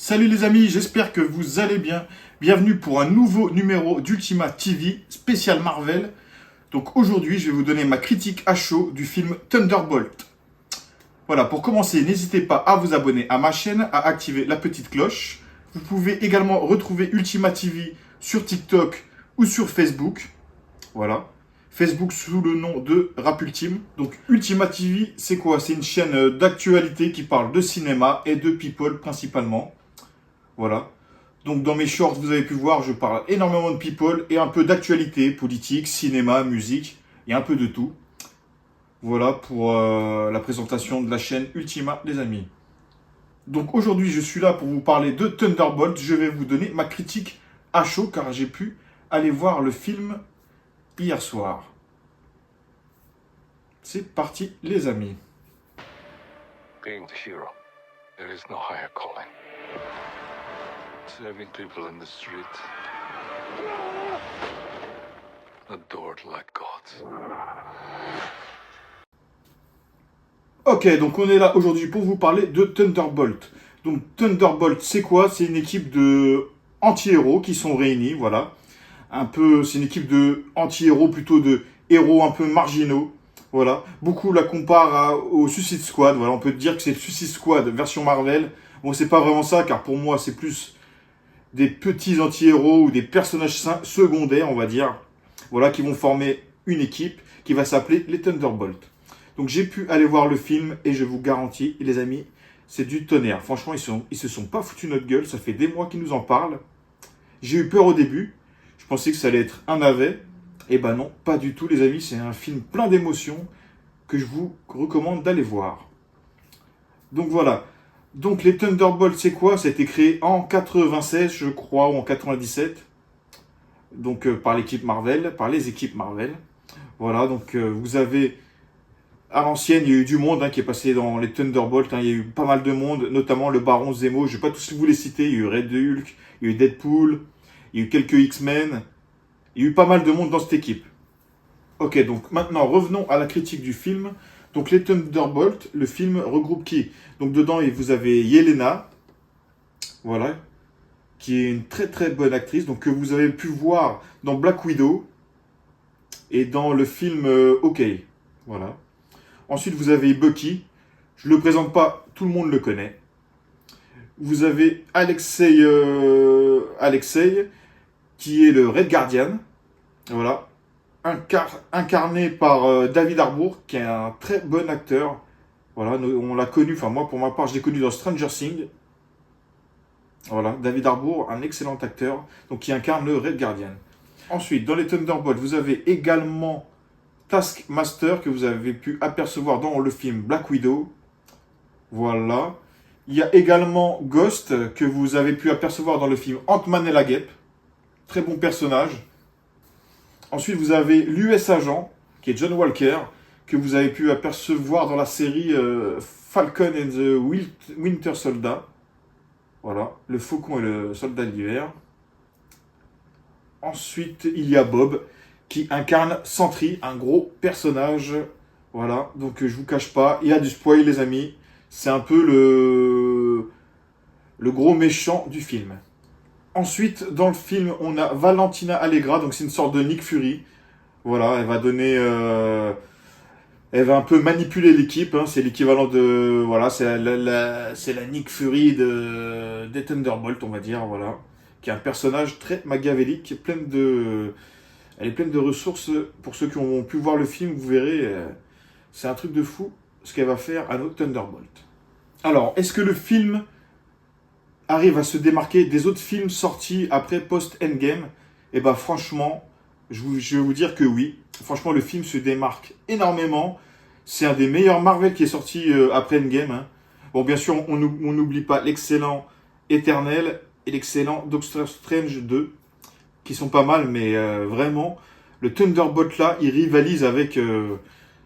Salut les amis, j'espère que vous allez bien. Bienvenue pour un nouveau numéro d'Ultima TV spécial Marvel. Donc aujourd'hui, je vais vous donner ma critique à chaud du film Thunderbolt. Voilà, pour commencer, n'hésitez pas à vous abonner à ma chaîne, à activer la petite cloche. Vous pouvez également retrouver Ultima TV sur TikTok ou sur Facebook. Voilà. Facebook sous le nom de Rap Ultime. Donc Ultima TV, c'est quoi? C'est une chaîne d'actualité qui parle de cinéma et de people principalement. Voilà. Donc dans mes shorts, vous avez pu voir, je parle énormément de people et un peu d'actualité, politique, cinéma, musique, et un peu de tout. Voilà pour la présentation de la chaîne Ultima, les amis. Donc aujourd'hui, je suis là pour vous parler de Thunderbolt. Je vais vous donner ma critique à chaud car j'ai pu aller voir le film hier soir. C'est parti, les amis. Being the hero, there is no higher calling. Serving people in the street, adored like gods. Ok, donc on est là aujourd'hui pour vous parler de Thunderbolt. Donc Thunderbolt, c'est quoi? C'est une équipe de anti-héros qui sont réunis, voilà. C'est une équipe de anti-héros, plutôt de héros un peu marginaux. Voilà. Beaucoup la comparent au Suicide Squad. Voilà, on peut dire que c'est le Suicide Squad version Marvel. Bon, c'est pas vraiment ça, car pour moi, c'est plus des petits anti-héros ou des personnages secondaires, on va dire. Voilà, qui vont former une équipe qui va s'appeler les Thunderbolts. Donc j'ai pu aller voir le film et je vous garantis, les amis, c'est du tonnerre. Franchement, ils se sont pas foutus notre gueule. Ça fait des mois qu'ils nous en parlent. J'ai eu peur au début. Je pensais que ça allait être un navet. Et ben non, pas du tout, les amis. C'est un film plein d'émotions que je vous recommande d'aller voir. Donc voilà. Donc les Thunderbolts, c'est quoi? Ça a été créé en 96, je crois, ou en 97. Donc par l'équipe Marvel, par les équipes Marvel. Voilà, donc vous avez... À l'ancienne, il y a eu du monde qui est passé dans les Thunderbolts. Il y a eu pas mal de monde, notamment le Baron Zemo. Je ne vais pas tous vous les citer. Il y a eu Red Hulk, il y a eu Deadpool, il y a eu quelques X-Men. Il y a eu pas mal de monde dans cette équipe. Ok, donc maintenant revenons à la critique du film. Donc les Thunderbolts, le film regroupe qui? Donc dedans, vous avez Yelena, voilà, qui est une très très bonne actrice, donc que vous avez pu voir dans Black Widow et dans le film OK. Voilà. Ensuite, vous avez Bucky. Je ne le présente pas, tout le monde le connaît. Vous avez Alexei, qui est le Red Guardian. Voilà. Incarné par David Harbour, qui est un très bon acteur. Voilà, on l'a connu, enfin moi pour ma part, je l'ai connu dans Stranger Things. Voilà, David Harbour, un excellent acteur, donc qui incarne le Red Guardian. Ensuite, dans les Thunderbolts, vous avez également Taskmaster que vous avez pu apercevoir dans le film Black Widow. Voilà. Il y a également Ghost que vous avez pu apercevoir dans le film Ant-Man et la Guêpe. Très bon personnage. Ensuite, vous avez l'US Agent, qui est John Walker, que vous avez pu apercevoir dans la série Falcon and the Winter Soldier. Voilà, le Faucon et le Soldat de l'hiver. Ensuite, il y a Bob, qui incarne Sentry, un gros personnage. Voilà, donc je vous cache pas, il y a du spoil, les amis. C'est un peu le gros méchant du film. Ensuite, dans le film, on a Valentina Allegra, donc c'est une sorte de Nick Fury. Voilà, elle va donner... elle va un peu manipuler l'équipe, c'est l'équivalent de... Voilà, c'est la Nick Fury des Thunderbolts, on va dire, voilà. Qui est un personnage très machiavélique, elle est pleine de ressources. Pour ceux qui ont pu voir le film, vous verrez, c'est un truc de fou ce qu'elle va faire à nos Thunderbolts. Alors, est-ce que le film arrive à se démarquer des autres films sortis après post-Endgame? Eh bien, franchement, je vais vous dire que oui. Franchement, le film se démarque énormément. C'est un des meilleurs Marvel qui est sorti après Endgame. Bon, bien sûr, on n'oublie pas l'excellent Éternel et l'excellent Doctor Strange 2, qui sont pas mal, mais vraiment, le Thunderbolt là, il rivalise avec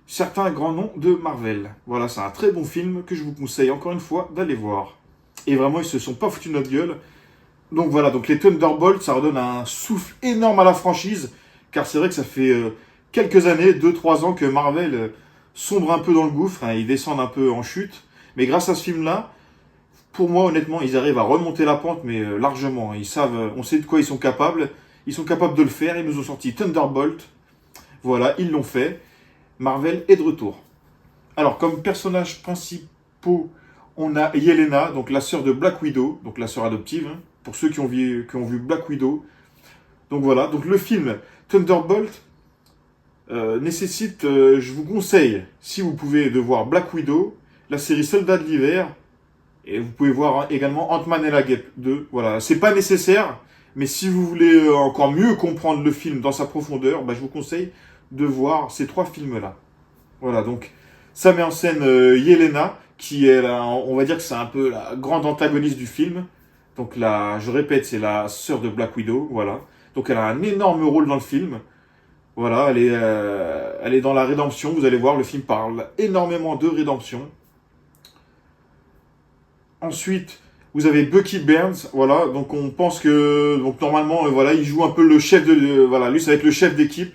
certains grands noms de Marvel. Voilà, c'est un très bon film que je vous conseille encore une fois d'aller voir. Et vraiment, ils se sont pas foutus de notre gueule. Donc voilà, donc les Thunderbolts, ça redonne un souffle énorme à la franchise, car c'est vrai que ça fait quelques années, 2-3 ans que Marvel sombre un peu dans le gouffre, ils descendent un peu en chute. Mais grâce à ce film-là, pour moi, honnêtement, ils arrivent à remonter la pente, mais largement. Ils savent, on sait de quoi ils sont capables. Ils sont capables de le faire. Ils nous ont sorti Thunderbolt. Voilà, ils l'ont fait. Marvel est de retour. Alors, comme personnages principaux, on a Yelena, donc la sœur de Black Widow, donc la sœur adoptive, hein, pour ceux qui ont vu Black Widow. Donc voilà, donc le film Thunderbolt nécessite, je vous conseille, si vous pouvez, de voir Black Widow, la série Soldats de l'hiver, et vous pouvez voir également Ant-Man et la Guêpe 2. Voilà, c'est pas nécessaire, mais si vous voulez encore mieux comprendre le film dans sa profondeur, bah, je vous conseille de voir ces 3 films-là. Voilà, donc ça met en scène Yelena, qui est, on va dire que c'est un peu la grande antagoniste du film. Donc là, je répète, c'est la sœur de Black Widow, voilà. Donc elle a un énorme rôle dans le film. Voilà, elle est dans la rédemption. Vous allez voir, le film parle énormément de rédemption. Ensuite, vous avez Bucky Barnes, voilà. Donc on pense que, donc normalement, voilà, il joue un peu le chef voilà, lui ça va être le chef d'équipe.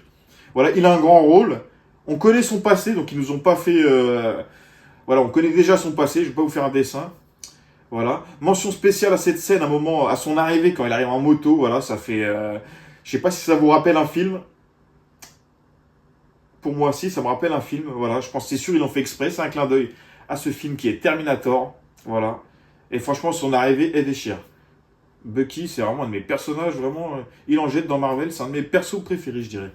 Voilà, il a un grand rôle. On connaît son passé, donc ils nous ont pas fait, voilà, on connaît déjà son passé. Je vais pas vous faire un dessin. Voilà. Mention spéciale à cette scène, à un moment, à son arrivée, quand il arrive en moto, voilà, ça fait... je sais pas si ça vous rappelle un film. Pour moi, si, ça me rappelle un film, voilà. Je pense que c'est sûr, ils l'ont fait exprès, c'est un clin d'œil à ce film qui est Terminator, voilà. Et franchement, son arrivée est déchire. Bucky, c'est vraiment un de mes personnages, vraiment, il en jette dans Marvel, c'est un de mes persos préférés, je dirais.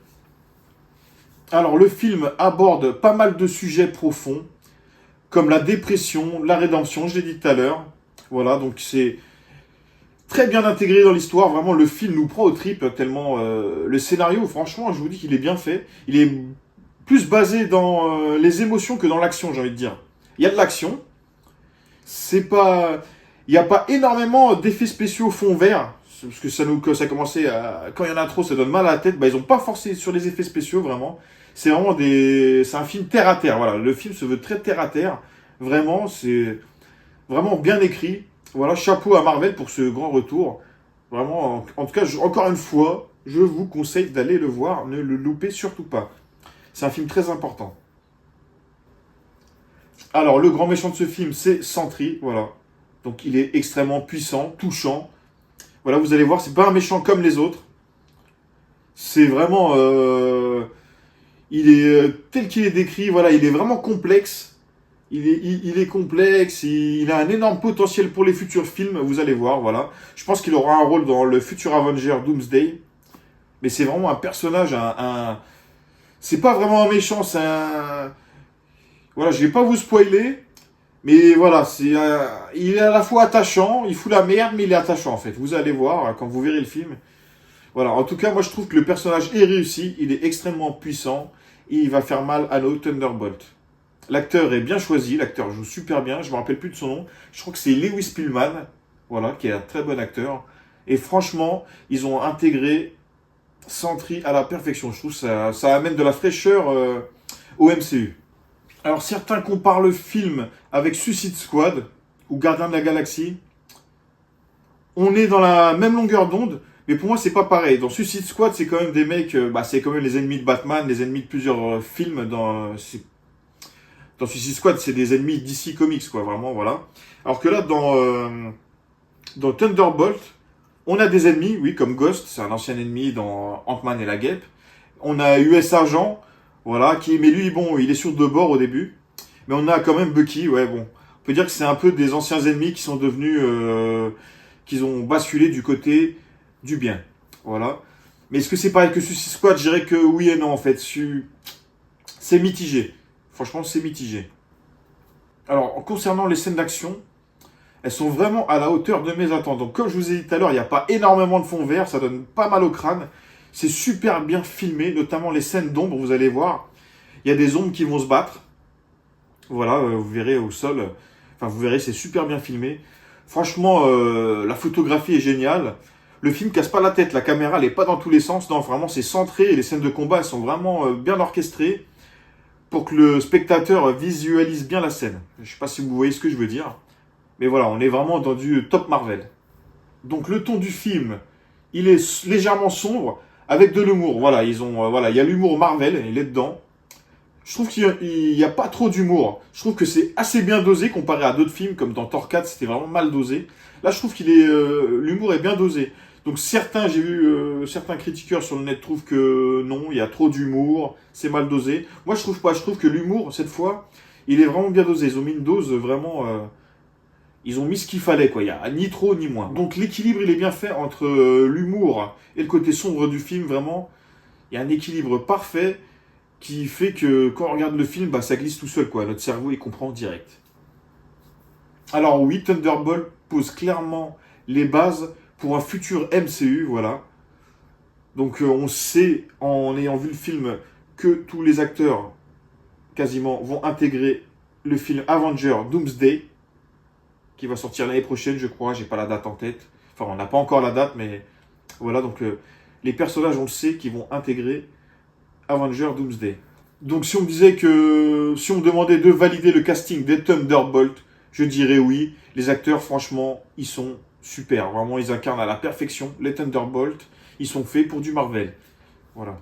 Alors, le film aborde pas mal de sujets profonds, comme la dépression, la rédemption, je l'ai dit tout à l'heure. Voilà, donc c'est très bien intégré dans l'histoire. Vraiment, le film nous prend aux tripes tellement le scénario, franchement, je vous dis qu'il est bien fait. Il est plus basé dans les émotions que dans l'action, j'ai envie de dire. Il y a de l'action. C'est pas, il n'y a pas énormément d'effets spéciaux fond vert, parce que ça commençait à, quand il y en a trop, ça donne mal à la tête. Bah, ils ont pas forcé sur les effets spéciaux, vraiment. C'est vraiment c'est un film terre à terre. Voilà, le film se veut très terre à terre. Vraiment, c'est vraiment bien écrit. Voilà, chapeau à Marvel pour ce grand retour. Vraiment, en tout cas, encore une fois, je vous conseille d'aller le voir. Ne le loupez surtout pas. C'est un film très important. Alors, le grand méchant de ce film, c'est Sentry. Voilà. Donc, il est extrêmement puissant, touchant. Voilà, vous allez voir, c'est pas un méchant comme les autres. C'est vraiment... il est tel qu'il est décrit. Voilà, il est vraiment complexe. Il est complexe, il a un énorme potentiel pour les futurs films, vous allez voir, voilà. Je pense qu'il aura un rôle dans le futur Avenger Doomsday. Mais c'est vraiment un personnage, c'est pas vraiment un méchant, c'est un... Voilà, je vais pas vous spoiler, mais voilà, il est à la fois attachant, il fout la merde, mais il est attachant en fait. Vous allez voir quand vous verrez le film. Voilà, en tout cas, moi je trouve que le personnage est réussi, il est extrêmement puissant, et il va faire mal à nos Thunderbolts. L'acteur est bien choisi, l'acteur joue super bien, je ne me rappelle plus de son nom. Je crois que c'est Lewis Spillman, voilà, qui est un très bon acteur. Et franchement, ils ont intégré Sentry à la perfection. Je trouve que ça amène de la fraîcheur au MCU. Alors certains comparent le film avec Suicide Squad ou Gardien de la Galaxie. On est dans la même longueur d'onde, mais pour moi c'est pas pareil. Dans Suicide Squad, c'est quand même des mecs, c'est quand même les ennemis de Batman, les ennemis de plusieurs films dans Suicide Squad, c'est des ennemis DC Comics, quoi, vraiment, voilà. Alors que là, dans Thunderbolt, on a des ennemis, oui, comme Ghost, c'est un ancien ennemi dans Ant-Man et la Guêpe. On a US Agent, voilà, mais lui, bon, il est sur deux bords au début. Mais on a quand même Bucky, ouais, bon. On peut dire que c'est un peu des anciens ennemis qui sont devenus, qu'ils ont basculé du côté du bien, voilà. Mais est-ce que c'est pareil que Suicide Squad? Je dirais que oui et non, en fait. C'est mitigé. Franchement, c'est mitigé. Alors, concernant les scènes d'action, elles sont vraiment à la hauteur de mes attentes. Donc, comme je vous ai dit tout à l'heure, il n'y a pas énormément de fond vert, ça donne pas mal au crâne. C'est super bien filmé, notamment les scènes d'ombre, vous allez voir. Il y a des ombres qui vont se battre. Voilà, vous verrez au sol. Enfin, vous verrez, c'est super bien filmé. Franchement, la photographie est géniale. Le film casse pas la tête, la caméra, elle est pas dans tous les sens. Non, vraiment, c'est centré et les scènes de combat, elles sont vraiment bien orchestrées pour que le spectateur visualise bien la scène. Je ne sais pas si vous voyez ce que je veux dire. Mais voilà, on est vraiment dans du top Marvel. Donc le ton du film, il est légèrement sombre, avec de l'humour. Voilà, voilà, il y a l'humour Marvel, il est dedans. Je trouve qu'il n'y a pas trop d'humour. Je trouve que c'est assez bien dosé comparé à d'autres films, comme dans Thor 4, c'était vraiment mal dosé. Là, je trouve l'humour est bien dosé. Donc j'ai vu certains critiqueurs sur le net trouvent que non, il y a trop d'humour, c'est mal dosé. Moi, je trouve pas. Je trouve que l'humour, cette fois, il est vraiment bien dosé. Ils ont mis une dose vraiment... ils ont mis ce qu'il fallait, quoi. Il n'y a ni trop ni moins. Donc l'équilibre, il est bien fait entre l'humour et le côté sombre du film. Vraiment, il y a un équilibre parfait qui fait que quand on regarde le film, bah, ça glisse tout seul, quoi. Notre cerveau, il comprend direct. Alors oui, Thunderbolt pose clairement les bases pour un futur MCU, voilà. Donc on sait, en ayant vu le film, que tous les acteurs, quasiment, vont intégrer le film Avenger Doomsday, qui va sortir l'année prochaine, je crois. J'ai pas la date en tête. Enfin, on n'a pas encore la date, mais voilà. Donc les personnages, on le sait, qui vont intégrer Avenger Doomsday. Donc si on me demandait de valider le casting des Thunderbolt, je dirais oui. Les acteurs, franchement, ils sont super. Vraiment, ils incarnent à la perfection les Thunderbolt. Ils sont faits pour du Marvel. Voilà.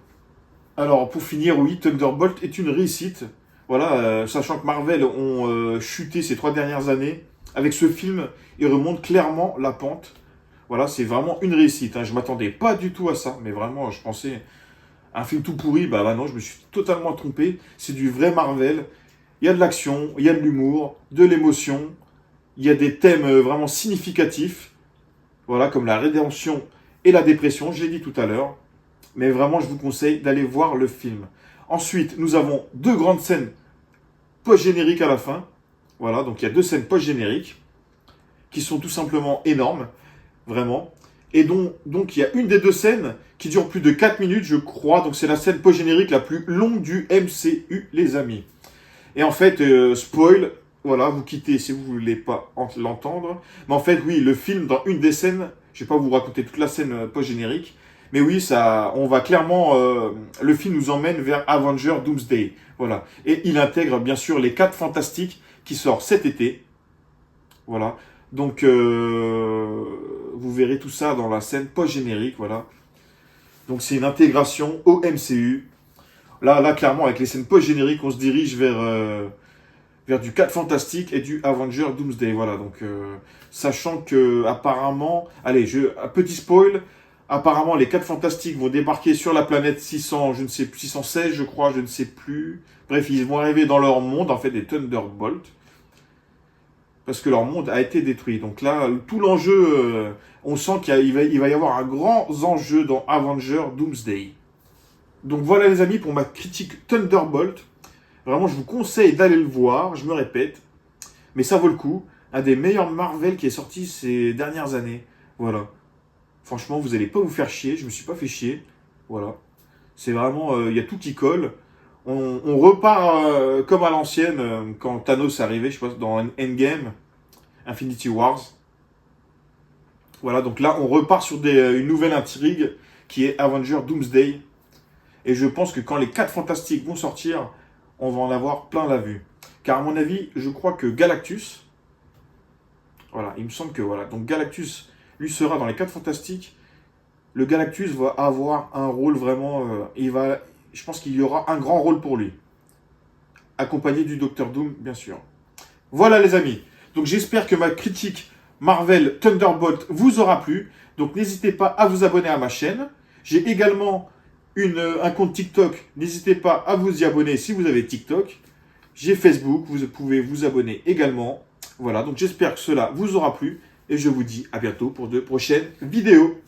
Alors pour finir, oui, Thunderbolt est une réussite. Voilà, sachant que Marvel ont chuté ces 3 dernières années, avec ce film, ils remontent clairement la pente. Voilà, c'est vraiment une réussite. Hein. Je m'attendais pas du tout à ça, mais vraiment, je pensais un film tout pourri. Bah non, je me suis totalement trompé. C'est du vrai Marvel. Il y a de l'action, il y a de l'humour, de l'émotion. Il y a des thèmes vraiment significatifs. Voilà, comme la rédemption et la dépression, je l'ai dit tout à l'heure. Mais vraiment, je vous conseille d'aller voir le film. Ensuite, nous avons 2 grandes scènes post-génériques à la fin. Voilà, donc il y a 2 scènes post-génériques qui sont tout simplement énormes, vraiment. Et donc il y a une des 2 scènes qui dure plus de 4 minutes, je crois. Donc c'est la scène post-générique la plus longue du MCU, les amis. Et en fait, spoil, voilà, vous quittez si vous voulez pas l'entendre. Mais en fait, oui, le film, dans une des scènes, je vais pas vous raconter toute la scène post-générique, mais oui, on va clairement, le film nous emmène vers Avenger Doomsday, voilà. Et il intègre bien sûr les 4 Fantastiques qui sort cet été, voilà. Donc, vous verrez tout ça dans la scène post-générique, voilà. Donc c'est une intégration au MCU. Là, clairement, avec les scènes post-génériques, on se dirige vers du 4 Fantastique et du Avenger Doomsday. Voilà, donc sachant que apparemment, allez, un petit spoil, apparemment les 4 Fantastiques vont débarquer sur la planète 600, je ne sais plus, 616 je crois, je ne sais plus. Bref, ils vont arriver dans leur monde, en fait, des Thunderbolts, parce que leur monde a été détruit. Donc là, tout l'enjeu, on sent qu'il va y avoir un grand enjeu dans Avenger Doomsday. Donc voilà les amis pour ma critique Thunderbolt. Vraiment, je vous conseille d'aller le voir, je me répète. Mais ça vaut le coup. Un des meilleurs Marvel qui est sorti ces dernières années. Voilà. Franchement, vous n'allez pas vous faire chier. Je me suis pas fait chier. Voilà. C'est vraiment... Il y a tout qui colle. On repart comme à l'ancienne quand Thanos est arrivé, je pense, dans Endgame, Infinity Wars. Voilà, donc là, on repart sur une nouvelle intrigue qui est Avenger Doomsday. Et je pense que quand les 4 Fantastiques vont sortir, on va en avoir plein la vue. Car à mon avis, je crois que Galactus, voilà, il me semble que voilà, donc Galactus, lui sera dans les 4 Fantastiques. Le Galactus va avoir un rôle vraiment, je pense qu'il y aura un grand rôle pour lui. Accompagné du Docteur Doom, bien sûr. Voilà les amis. Donc j'espère que ma critique Marvel Thunderbolt vous aura plu. Donc n'hésitez pas à vous abonner à ma chaîne. J'ai également un compte TikTok. N'hésitez pas à vous y abonner si vous avez TikTok. J'ai Facebook, vous pouvez vous abonner également. Voilà, donc j'espère que cela vous aura plu. Et je vous dis à bientôt pour de prochaines vidéos.